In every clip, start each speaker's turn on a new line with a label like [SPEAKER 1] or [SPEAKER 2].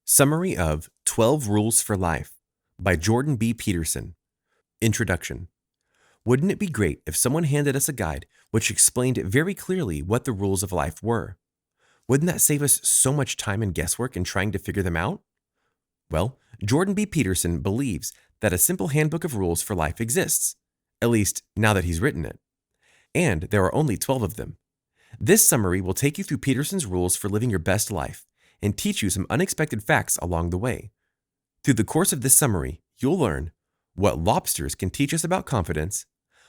[SPEAKER 1] Summary of 12 Rules for Life by Jordan B. Peterson. Introduction. Wouldn't it be great if someone handed us a guide which explained very clearly what the rules of life were? Wouldn't that save us so much time and guesswork in trying to figure them out? Well, Jordan B. Peterson believes that a simple handbook of rules for life exists, at least now that he's written it. And there are only 12 of them. This summary will take you through Peterson's rules for living your best life and teach you some unexpected facts along the way. Through the course of this summary, you'll learn what lobsters can teach us about confidence,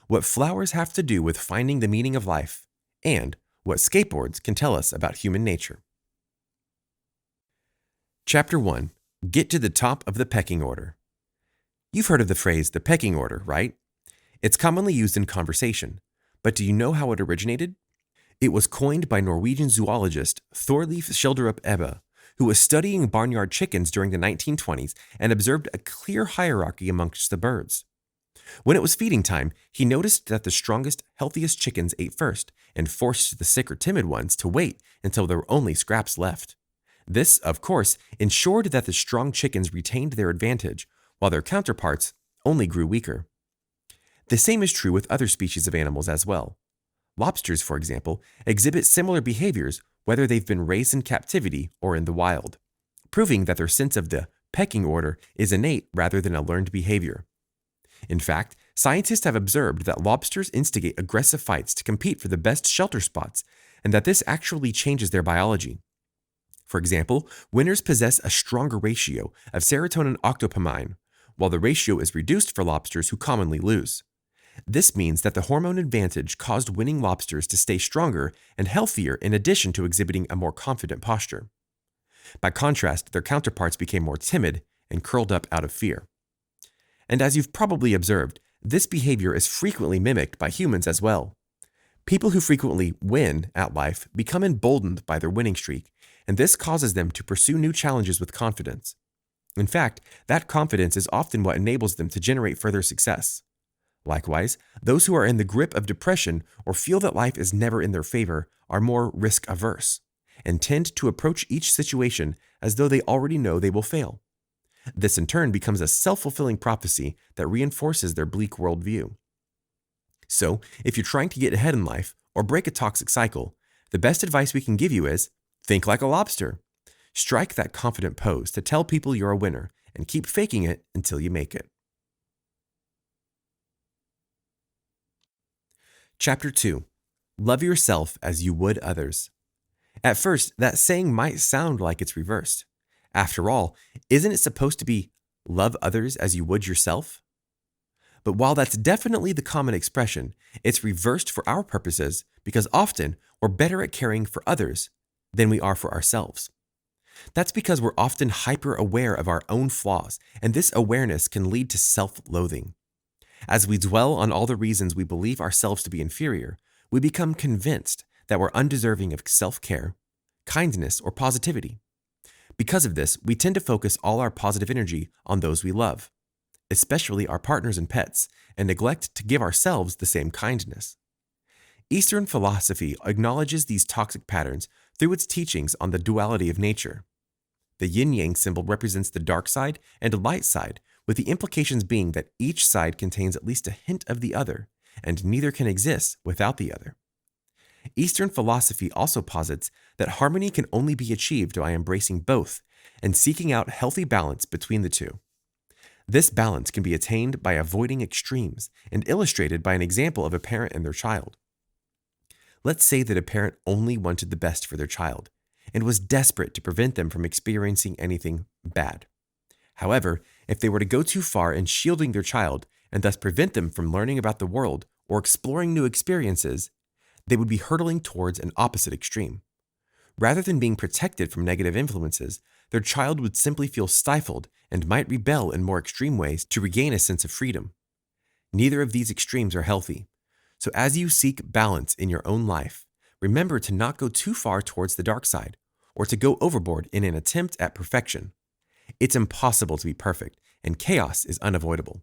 [SPEAKER 1] what flowers have to do with finding the meaning of life, and what skateboards can tell us about human nature. Chapter 1. Get to the top of the pecking order. You've heard of the phrase the pecking order, right? It's commonly used in conversation, but do you know how it originated? It was coined by Norwegian zoologist Thorleif Skjelderup Ebbe, who was studying barnyard chickens during the 1920s and observed a clear hierarchy amongst the birds. When it was feeding time, he noticed that the strongest, healthiest chickens ate first and forced the sick or timid ones to wait until there were only scraps left. This, of course, ensured that the strong chickens retained their advantage, while their counterparts only grew weaker. The same is true with other species of animals as well. Lobsters, for example, exhibit similar behaviors whether they've been raised in captivity or in the wild, proving that their sense of the pecking order is innate rather than a learned behavior. In fact, scientists have observed that lobsters instigate aggressive fights to compete for the best shelter spots, and that this actually changes their biology. For example, winners possess a stronger ratio of serotonin octopamine, while the ratio is reduced for lobsters who commonly lose. This means that the hormone advantage caused winning lobsters to stay stronger and healthier in addition to exhibiting a more confident posture. By contrast, their counterparts became more timid and curled up out of fear. And as you've probably observed, this behavior is frequently mimicked by humans as well. People who frequently win at life become emboldened by their winning streak, and this causes them to pursue new challenges with confidence. In fact, that confidence is often what enables them to generate further success. Likewise, those who are in the grip of depression or feel that life is never in their favor are more risk-averse and tend to approach each situation as though they already know they will fail. This in turn becomes a self-fulfilling prophecy that reinforces their bleak worldview. So, if you're trying to get ahead in life or break a toxic cycle, the best advice we can give you is, think like a lobster. Strike that confident pose to tell people you're a winner and keep faking it until you make it. Chapter 2. Love yourself as you would others. At first, that saying might sound like it's reversed. After all, isn't it supposed to be love others as you would yourself? But while that's definitely the common expression, it's reversed for our purposes because often we're better at caring for others than we are for ourselves. That's because we're often hyper-aware of our own flaws, and this awareness can lead to self-loathing. As we dwell on all the reasons we believe ourselves to be inferior, we become convinced that we're undeserving of self-care, kindness, or positivity. Because of this, we tend to focus all our positive energy on those we love, especially our partners and pets, and neglect to give ourselves the same kindness. Eastern philosophy acknowledges these toxic patterns through its teachings on the duality of nature. The yin-yang symbol represents the dark side and light side, with the implications being that each side contains at least a hint of the other, and neither can exist without the other. Eastern philosophy also posits that harmony can only be achieved by embracing both and seeking out healthy balance between the two. This balance can be attained by avoiding extremes and illustrated by an example of a parent and their child. Let's say that a parent only wanted the best for their child and was desperate to prevent them from experiencing anything bad. However, if they were to go too far in shielding their child and thus prevent them from learning about the world or exploring new experiences, they would be hurtling towards an opposite extreme. Rather than being protected from negative influences, their child would simply feel stifled and might rebel in more extreme ways to regain a sense of freedom. Neither of these extremes are healthy. So as you seek balance in your own life, remember to not go too far towards the dark side or to go overboard in an attempt at perfection. It's impossible to be perfect, and chaos is unavoidable.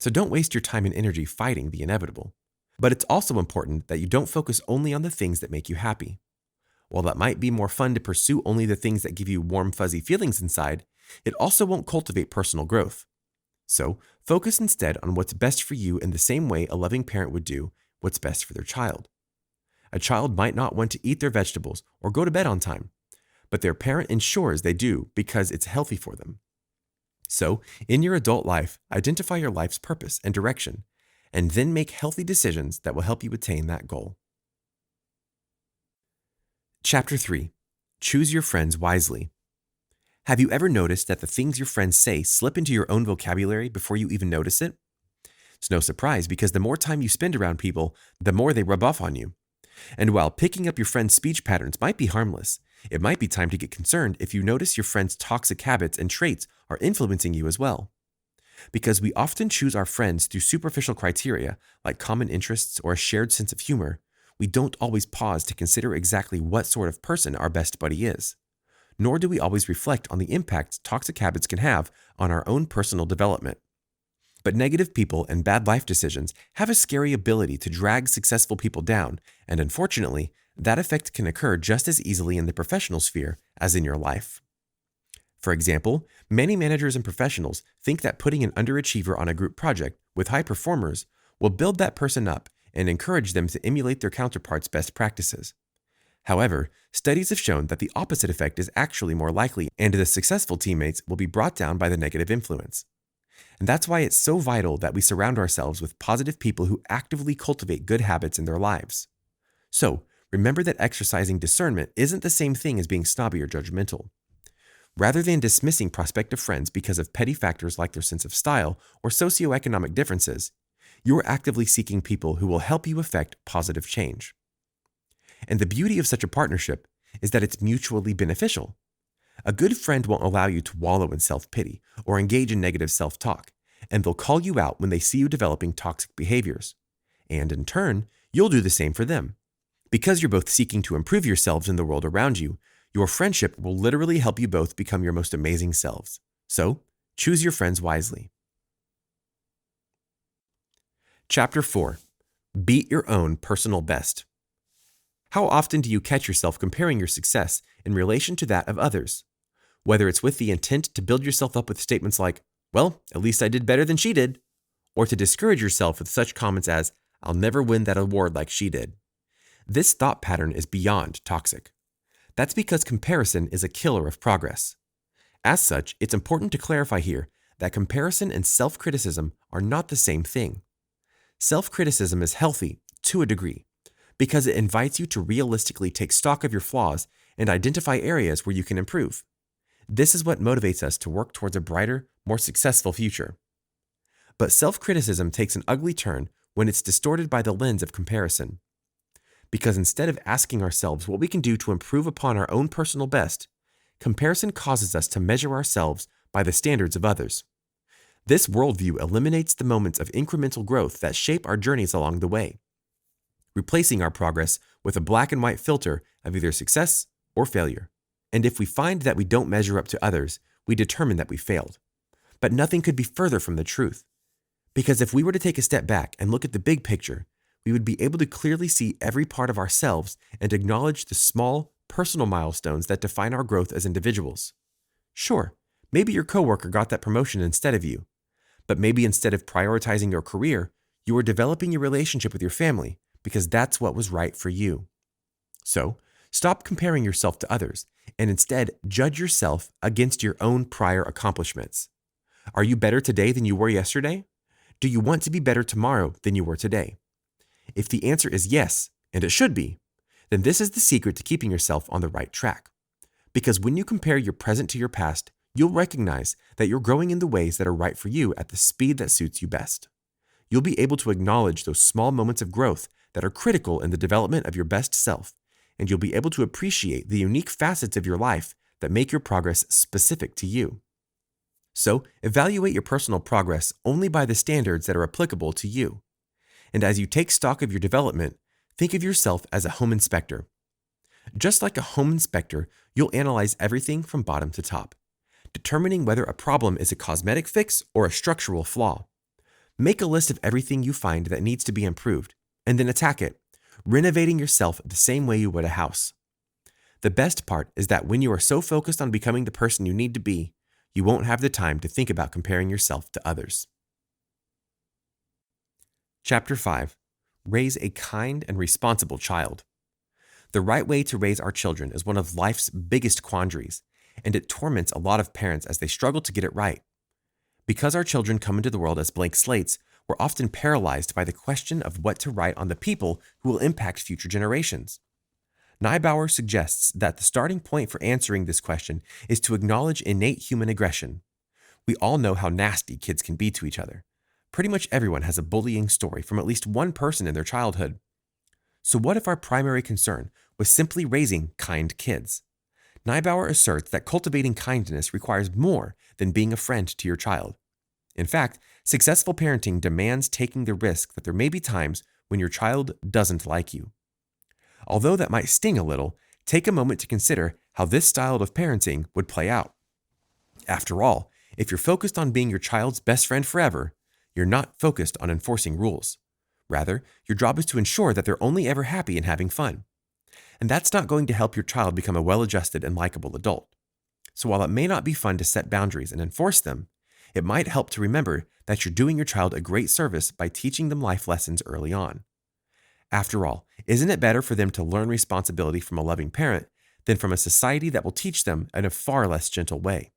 [SPEAKER 1] So don't waste your time and energy fighting the inevitable. But it's also important that you don't focus only on the things that make you happy. While that might be more fun to pursue only the things that give you warm, fuzzy feelings inside, it also won't cultivate personal growth. So, focus instead on what's best for you in the same way a loving parent would do what's best for their child. A child might not want to eat their vegetables or go to bed on time, but their parent ensures they do because it's healthy for them. So, in your adult life, identify your life's purpose and direction, and then make healthy decisions that will help you attain that goal. Chapter 3. Choose your friends wisely. Have you ever noticed that the things your friends say slip into your own vocabulary before you even notice it? It's no surprise because the more time you spend around people, the more they rub off on you. And while picking up your friends' speech patterns might be harmless, it might be time to get concerned if you notice your friends' toxic habits and traits are influencing you as well. Because we often choose our friends through superficial criteria like common interests or a shared sense of humor, we don't always pause to consider exactly what sort of person our best buddy is. Nor do we always reflect on the impact toxic habits can have on our own personal development. But negative people and bad life decisions have a scary ability to drag successful people down, and unfortunately, that effect can occur just as easily in the professional sphere as in your life. For example, many managers and professionals think that putting an underachiever on a group project with high performers will build that person up and encourage them to emulate their counterparts' best practices. However, studies have shown that the opposite effect is actually more likely, and the successful teammates will be brought down by the negative influence. And that's why it's so vital that we surround ourselves with positive people who actively cultivate good habits in their lives. So, remember that exercising discernment isn't the same thing as being snobby or judgmental. Rather than dismissing prospective friends because of petty factors like their sense of style or socioeconomic differences, you're actively seeking people who will help you effect positive change. And the beauty of such a partnership is that it's mutually beneficial. A good friend won't allow you to wallow in self-pity or engage in negative self-talk, and they'll call you out when they see you developing toxic behaviors. And in turn, you'll do the same for them. Because you're both seeking to improve yourselves in the world around you, your friendship will literally help you both become your most amazing selves. So, choose your friends wisely. Chapter 4. Beat your own personal best. How often do you catch yourself comparing your success in relation to that of others? Whether it's with the intent to build yourself up with statements like, well, at least I did better than she did, or to discourage yourself with such comments as, I'll never win that award like she did. This thought pattern is beyond toxic. That's because comparison is a killer of progress. As such, it's important to clarify here that comparison and self-criticism are not the same thing. Self-criticism is healthy to a degree because it invites you to realistically take stock of your flaws and identify areas where you can improve. This is what motivates us to work towards a brighter, more successful future. But self-criticism takes an ugly turn when it's distorted by the lens of comparison. Because instead of asking ourselves what we can do to improve upon our own personal best, comparison causes us to measure ourselves by the standards of others. This worldview eliminates the moments of incremental growth that shape our journeys along the way, replacing our progress with a black and white filter of either success or failure. And if we find that we don't measure up to others, we determine that we failed. But nothing could be further from the truth. Because if we were to take a step back and look at the big picture, we would be able to clearly see every part of ourselves and acknowledge the small, personal milestones that define our growth as individuals. Sure, maybe your coworker got that promotion instead of you. But maybe instead of prioritizing your career, you were developing your relationship with your family because that's what was right for you. So, stop comparing yourself to others and instead judge yourself against your own prior accomplishments. Are you better today than you were yesterday? Do you want to be better tomorrow than you were today? If the answer is yes, and it should be, then this is the secret to keeping yourself on the right track. Because when you compare your present to your past, you'll recognize that you're growing in the ways that are right for you at the speed that suits you best. You'll be able to acknowledge those small moments of growth that are critical in the development of your best self, and you'll be able to appreciate the unique facets of your life that make your progress specific to you. So, evaluate your personal progress only by the standards that are applicable to you. And as you take stock of your development, think of yourself as a home inspector. Just like a home inspector, you'll analyze everything from bottom to top, determining whether a problem is a cosmetic fix or a structural flaw. Make a list of everything you find that needs to be improved, and then attack it, renovating yourself the same way you would a house. The best part is that when you are so focused on becoming the person you need to be, you won't have the time to think about comparing yourself to others. Chapter 5. Raise a kind and responsible child. The right way to raise our children is one of life's biggest quandaries, and it torments a lot of parents as they struggle to get it right. Because our children come into the world as blank slates, we're often paralyzed by the question of what to write on the people who will impact future generations. Neubauer suggests that the starting point for answering this question is to acknowledge innate human aggression. We all know how nasty kids can be to each other. Pretty much everyone has a bullying story from at least one person in their childhood. So what if our primary concern was simply raising kind kids? Neubauer asserts that cultivating kindness requires more than being a friend to your child. In fact, successful parenting demands taking the risk that there may be times when your child doesn't like you. Although that might sting a little, take a moment to consider how this style of parenting would play out. After all, if you're focused on being your child's best friend forever, you're not focused on enforcing rules. Rather, your job is to ensure that they're only ever happy and having fun. And that's not going to help your child become a well-adjusted and likable adult. So while it may not be fun to set boundaries and enforce them, it might help to remember that you're doing your child a great service by teaching them life lessons early on. After all, isn't it better for them to learn responsibility from a loving parent than from a society that will teach them in a far less gentle way?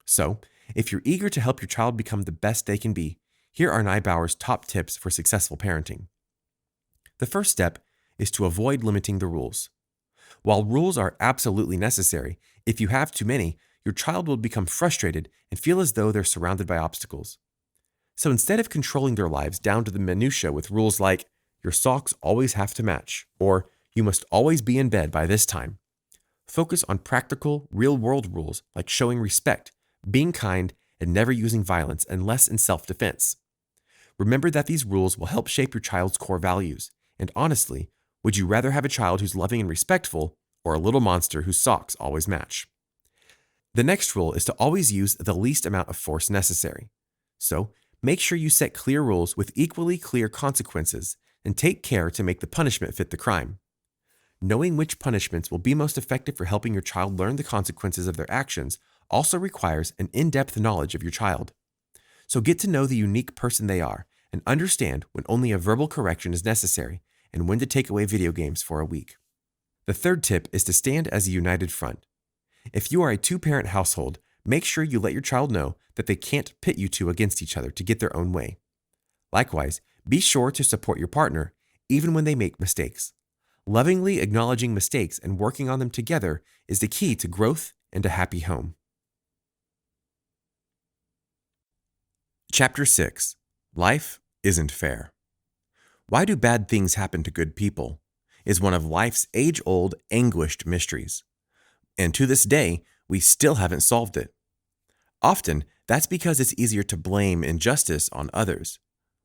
[SPEAKER 1] So, if you're eager to help your child become the best they can be, here are Neubauer's top tips for successful parenting. The first step is to avoid limiting the rules. While rules are absolutely necessary, if you have too many, your child will become frustrated and feel as though they're surrounded by obstacles. So instead of controlling their lives down to the minutiae with rules like, your socks always have to match, or you must always be in bed by this time, focus on practical, real-world rules like showing respect, being kind, and never using violence unless in self-defense. Remember that these rules will help shape your child's core values, and honestly, would you rather have a child who's loving and respectful, or a little monster whose socks always match? The next rule is to always use the least amount of force necessary. So, make sure you set clear rules with equally clear consequences, and take care to make the punishment fit the crime. Knowing which punishments will be most effective for helping your child learn the consequences of their actions also requires an in-depth knowledge of your child. So get to know the unique person they are and understand when only a verbal correction is necessary and when to take away video games for a week. The third tip is to stand as a united front. If you are a two-parent household, make sure you let your child know that they can't pit you two against each other to get their own way. Likewise, be sure to support your partner, even when they make mistakes. Lovingly acknowledging mistakes and working on them together is the key to growth and a happy home. Chapter 6. Life Isn't Fair. Why do bad things happen to good people? Is one of life's age-old, anguished mysteries. And to this day, we still haven't solved it. Often, that's because it's easier to blame injustice on others,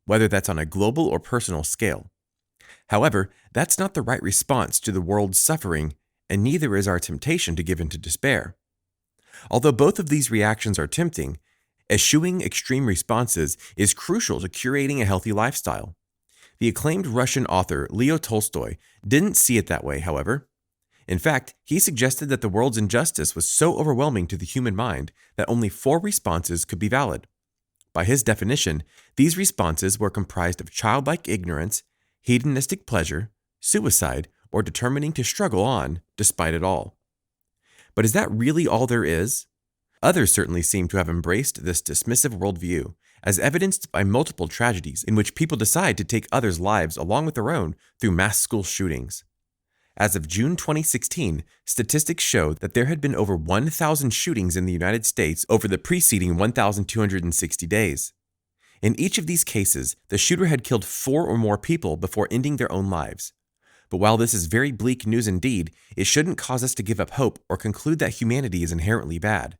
[SPEAKER 1] whether that's on a global or personal scale. However, that's not the right response to the world's suffering, and neither is our temptation to give in to despair. Although both of these reactions are tempting, eschewing extreme responses is crucial to curating a healthy lifestyle. The acclaimed Russian author Leo Tolstoy didn't see it that way, however. In fact, he suggested that the world's injustice was so overwhelming to the human mind that only 4 responses could be valid. By his definition, these responses were comprised of childlike ignorance, hedonistic pleasure, suicide, or determining to struggle on despite it all. But is that really all there is? Others certainly seem to have embraced this dismissive worldview, as evidenced by multiple tragedies in which people decide to take others' lives along with their own through mass school shootings. As of June 2016, statistics showed that there had been over 1,000 shootings in the United States over the preceding 1,260 days. In each of these cases, the shooter had killed 4 or more people before ending their own lives. But while this is very bleak news indeed, it shouldn't cause us to give up hope or conclude that humanity is inherently bad.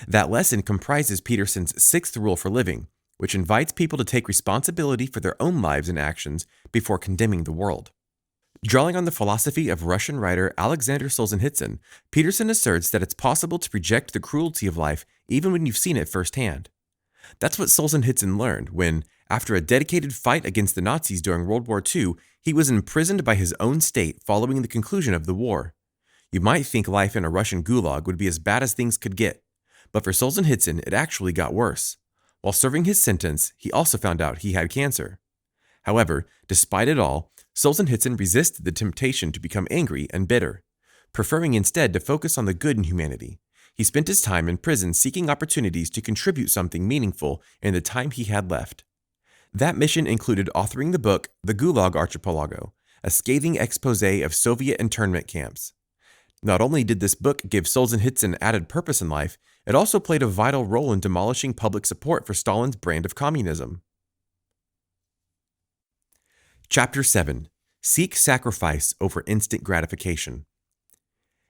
[SPEAKER 1] That lesson comprises Peterson's 6th rule for living, which invites people to take responsibility for their own lives and actions before condemning the world. Drawing on the philosophy of Russian writer Alexander Solzhenitsyn, Peterson asserts that it's possible to reject the cruelty of life even when you've seen it firsthand. That's what Solzhenitsyn learned when, after a dedicated fight against the Nazis during World War II, he was imprisoned by his own state following the conclusion of the war. You might think life in a Russian gulag would be as bad as things could get, but for Solzhenitsyn, it actually got worse. While serving his sentence, he also found out he had cancer. However, despite it all, Solzhenitsyn resisted the temptation to become angry and bitter, preferring instead to focus on the good in humanity. He spent his time in prison seeking opportunities to contribute something meaningful in the time he had left. That mission included authoring the book The Gulag Archipelago, a scathing exposé of Soviet internment camps. Not only did this book give Solzhenitsyn added purpose in life, it also played a vital role in demolishing public support for Stalin's brand of communism. Chapter 7. Seek Sacrifice Over Instant Gratification.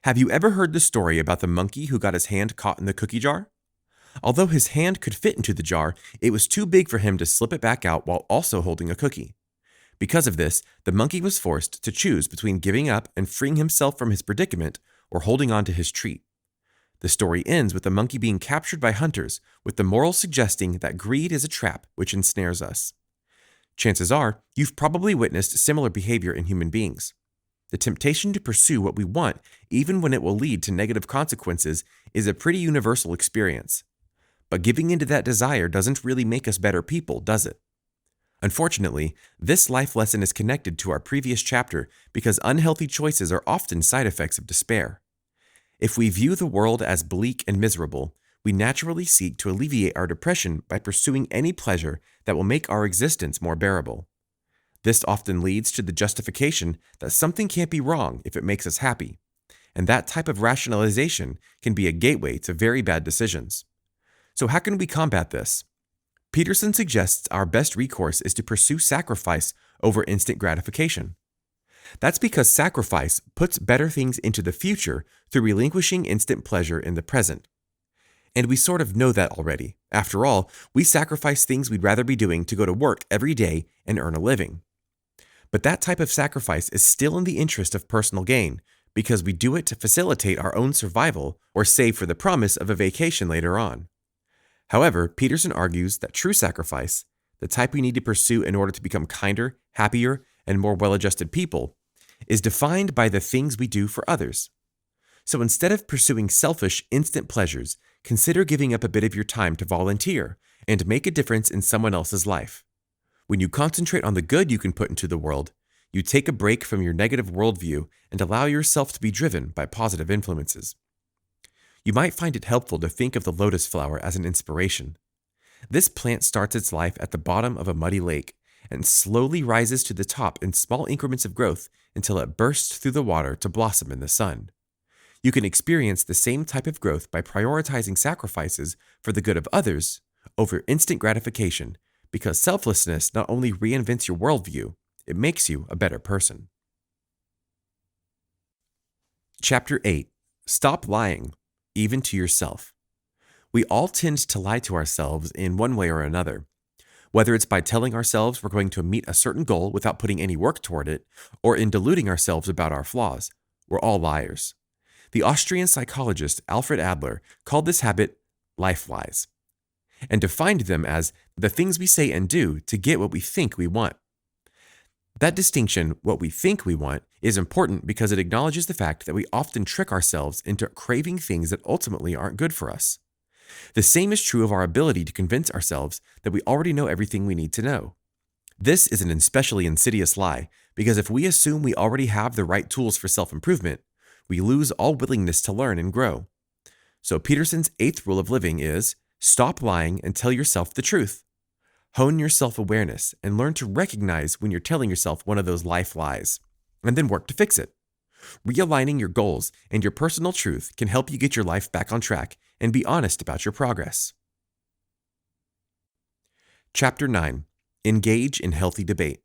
[SPEAKER 1] Have you ever heard the story about the monkey who got his hand caught in the cookie jar? Although his hand could fit into the jar, it was too big for him to slip it back out while also holding a cookie. Because of this, the monkey was forced to choose between giving up and freeing himself from his predicament or holding on to his treat. The story ends with the monkey being captured by hunters, with the moral suggesting that greed is a trap which ensnares us. Chances are, you've probably witnessed similar behavior in human beings. The temptation to pursue what we want, even when it will lead to negative consequences, is a pretty universal experience. But giving into that desire doesn't really make us better people, does it? Unfortunately, this life lesson is connected to our previous chapter because unhealthy choices are often side effects of despair. If we view the world as bleak and miserable, we naturally seek to alleviate our depression by pursuing any pleasure that will make our existence more bearable. This often leads to the justification that something can't be wrong if it makes us happy, and that type of rationalization can be a gateway to very bad decisions. So how can we combat this? Peterson suggests our best recourse is to pursue sacrifice over instant gratification. That's because sacrifice puts better things into the future through relinquishing instant pleasure in the present. And we sort of know that already. After all, we sacrifice things we'd rather be doing to go to work every day and earn a living. But that type of sacrifice is still in the interest of personal gain because we do it to facilitate our own survival or save for the promise of a vacation later on. However, Peterson argues that true sacrifice, the type we need to pursue in order to become kinder, happier, and more well-adjusted people, is defined by the things we do for others. So instead of pursuing selfish, instant pleasures, consider giving up a bit of your time to volunteer and make a difference in someone else's life. When you concentrate on the good you can put into the world, you take a break from your negative worldview and allow yourself to be driven by positive influences. You might find it helpful to think of the lotus flower as an inspiration. This plant starts its life at the bottom of a muddy lake and slowly rises to the top in small increments of growth until it bursts through the water to blossom in the sun. You can experience the same type of growth by prioritizing sacrifices for the good of others over instant gratification, because selflessness not only reinvents your worldview, it makes you a better person. Chapter 8. Stop lying, even to yourself. We all tend to lie to ourselves in one way or another. Whether it's by telling ourselves we're going to meet a certain goal without putting any work toward it, or in deluding ourselves about our flaws, we're all liars. The Austrian psychologist Alfred Adler called this habit life lies, and defined them as the things we say and do to get what we think we want. That distinction, what we think we want, is important because it acknowledges the fact that we often trick ourselves into craving things that ultimately aren't good for us. The same is true of our ability to convince ourselves that we already know everything we need to know. This is an especially insidious lie because if we assume we already have the right tools for self-improvement, we lose all willingness to learn and grow. So Peterson's 8th rule of living is stop lying and tell yourself the truth. Hone your self-awareness and learn to recognize when you're telling yourself one of those life lies, and then work to fix it. Realigning your goals and your personal truth can help you get your life back on track and be honest about your progress. Chapter 9. Engage in healthy debate.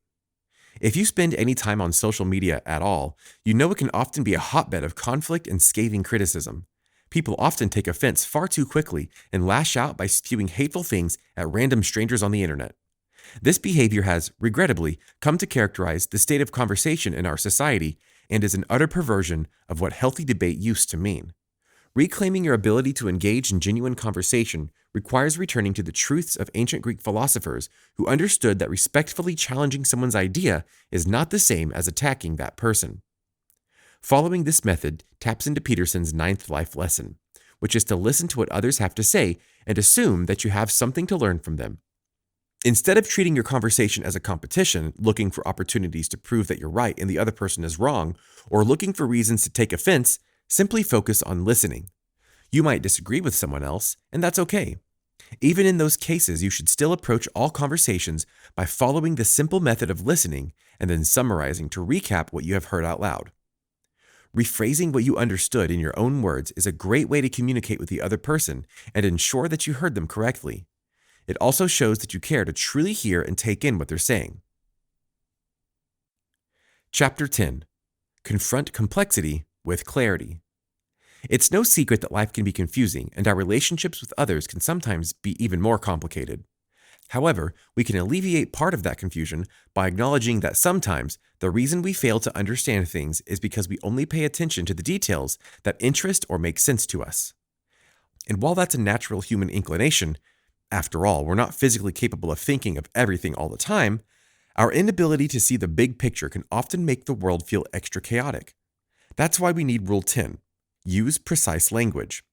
[SPEAKER 1] If you spend any time on social media at all, you know it can often be a hotbed of conflict and scathing criticism. People often take offense far too quickly and lash out by spewing hateful things at random strangers on the internet. This behavior has, regrettably, come to characterize the state of conversation in our society and is an utter perversion of what healthy debate used to mean. Reclaiming your ability to engage in genuine conversation requires returning to the truths of ancient Greek philosophers who understood that respectfully challenging someone's idea is not the same as attacking that person. Following this method taps into Peterson's ninth life lesson, which is to listen to what others have to say and assume that you have something to learn from them. Instead of treating your conversation as a competition, looking for opportunities to prove that you're right and the other person is wrong, or looking for reasons to take offense, simply focus on listening. You might disagree with someone else, and that's okay. Even in those cases, you should still approach all conversations by following the simple method of listening and then summarizing to recap what you have heard out loud. Rephrasing what you understood in your own words is a great way to communicate with the other person and ensure that you heard them correctly. It also shows that you care to truly hear and take in what they're saying. Chapter 10. Confront complexity with clarity. It's no secret that life can be confusing and our relationships with others can sometimes be even more complicated. However, we can alleviate part of that confusion by acknowledging that sometimes the reason we fail to understand things is because we only pay attention to the details that interest or make sense to us. And while that's a natural human inclination, after all, we're not physically capable of thinking of everything all the time, our inability to see the big picture can often make the world feel extra chaotic. That's why we need Rule 10. Use precise language.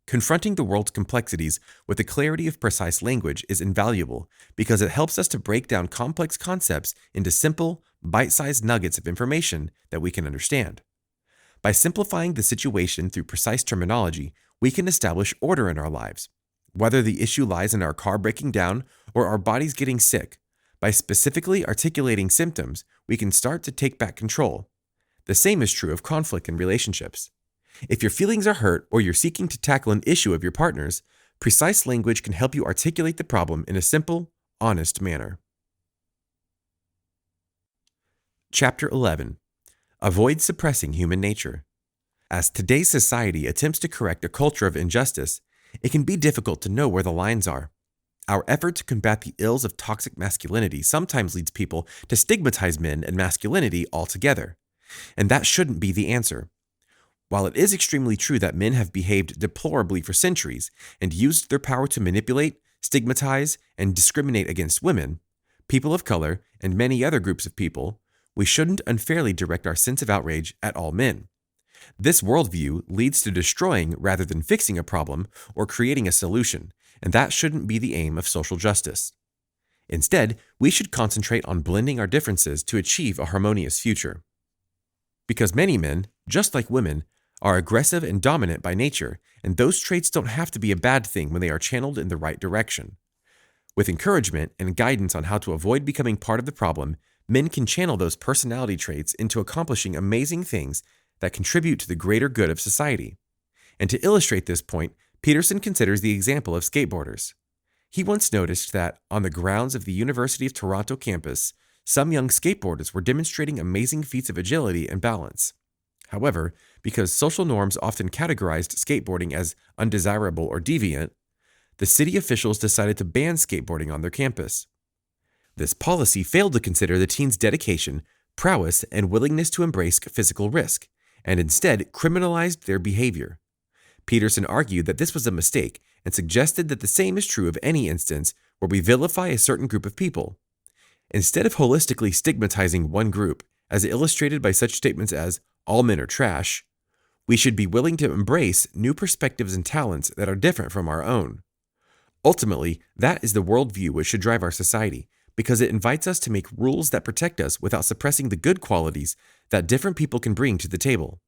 [SPEAKER 1] Confronting the world's complexities with the clarity of precise language is invaluable because it helps us to break down complex concepts into simple, bite-sized nuggets of information that we can understand. By simplifying the situation through precise terminology, we can establish order in our lives. Whether the issue lies in our car breaking down or our bodies getting sick, by specifically articulating symptoms, we can start to take back control. The same is true of conflict in relationships. If your feelings are hurt or you're seeking to tackle an issue of your partner's, precise language can help you articulate the problem in a simple, honest manner. Chapter 11. Avoid suppressing human nature. As today's society attempts to correct a culture of injustice, it can be difficult to know where the lines are. Our effort to combat the ills of toxic masculinity sometimes leads people to stigmatize men and masculinity altogether. And that shouldn't be the answer. While it is extremely true that men have behaved deplorably for centuries and used their power to manipulate, stigmatize, and discriminate against women, people of color, and many other groups of people, we shouldn't unfairly direct our sense of outrage at all men. This worldview leads to destroying rather than fixing a problem or creating a solution, and that shouldn't be the aim of social justice. Instead, we should concentrate on blending our differences to achieve a harmonious future. Because many men, just like women, are aggressive and dominant by nature, and those traits don't have to be a bad thing when they are channeled in the right direction. With encouragement and guidance on how to avoid becoming part of the problem, men can channel those personality traits into accomplishing amazing things that contribute to the greater good of society. And to illustrate this point, Peterson considers the example of skateboarders. He once noticed that, on the grounds of the University of Toronto campus, some young skateboarders were demonstrating amazing feats of agility and balance. However, because social norms often categorized skateboarding as undesirable or deviant, the city officials decided to ban skateboarding on their campus. This policy failed to consider the teens' dedication, prowess, and willingness to embrace physical risk, and instead criminalized their behavior. Peterson argued that this was a mistake and suggested that the same is true of any instance where we vilify a certain group of people. Instead of holistically stigmatizing one group, as illustrated by such statements as, "all men are trash," we should be willing to embrace new perspectives and talents that are different from our own. Ultimately, that is the worldview which should drive our society, because it invites us to make rules that protect us without suppressing the good qualities that different people can bring to the table.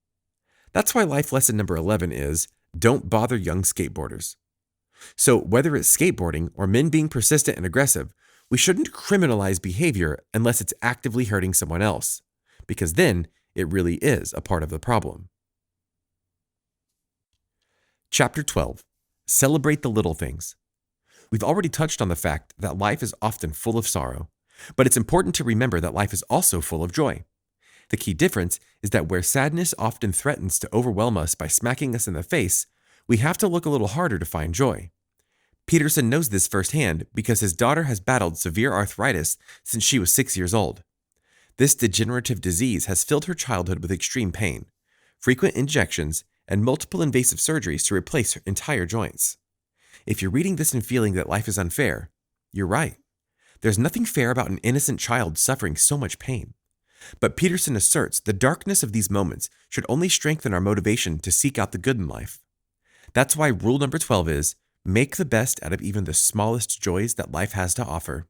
[SPEAKER 1] That's why life lesson number 11 is, don't bother young skateboarders. So whether it's skateboarding or men being persistent and aggressive, we shouldn't criminalize behavior unless it's actively hurting someone else, because then it really is a part of the problem. Chapter 12. Celebrate the little things. We've already touched on the fact that life is often full of sorrow, but it's important to remember that life is also full of joy. The key difference is that where sadness often threatens to overwhelm us by smacking us in the face, we have to look a little harder to find joy. Peterson knows this firsthand because his daughter has battled severe arthritis since she was 6 years old. This degenerative disease has filled her childhood with extreme pain, frequent injections, and multiple invasive surgeries to replace her entire joints. If you're reading this and feeling that life is unfair, you're right. There's nothing fair about an innocent child suffering so much pain. But Peterson asserts the darkness of these moments should only strengthen our motivation to seek out the good in life. That's why rule number 12 is, make the best out of even the smallest joys that life has to offer.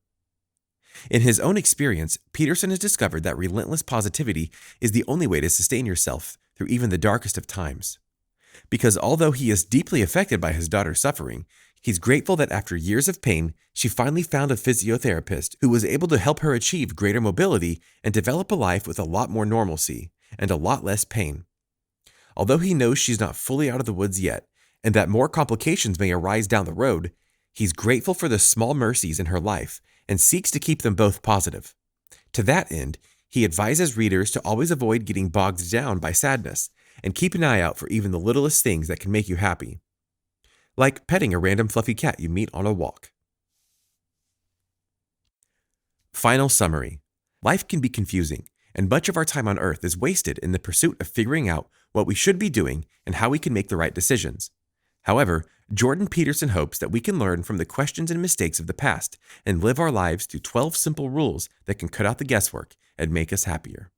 [SPEAKER 1] In his own experience, Peterson has discovered that relentless positivity is the only way to sustain yourself through even the darkest of times. Because although he is deeply affected by his daughter's suffering, he's grateful that after years of pain, she finally found a physiotherapist who was able to help her achieve greater mobility and develop a life with a lot more normalcy and a lot less pain. Although he knows she's not fully out of the woods yet, and that more complications may arise down the road, he's grateful for the small mercies in her life and seeks to keep them both positive. To that end, he advises readers to always avoid getting bogged down by sadness and keep an eye out for even the littlest things that can make you happy. Like petting a random fluffy cat you meet on a walk. Final summary. Life can be confusing, and much of our time on Earth is wasted in the pursuit of figuring out what we should be doing and how we can make the right decisions. However, Jordan Peterson hopes that we can learn from the questions and mistakes of the past and live our lives through 12 simple rules that can cut out the guesswork and make us happier.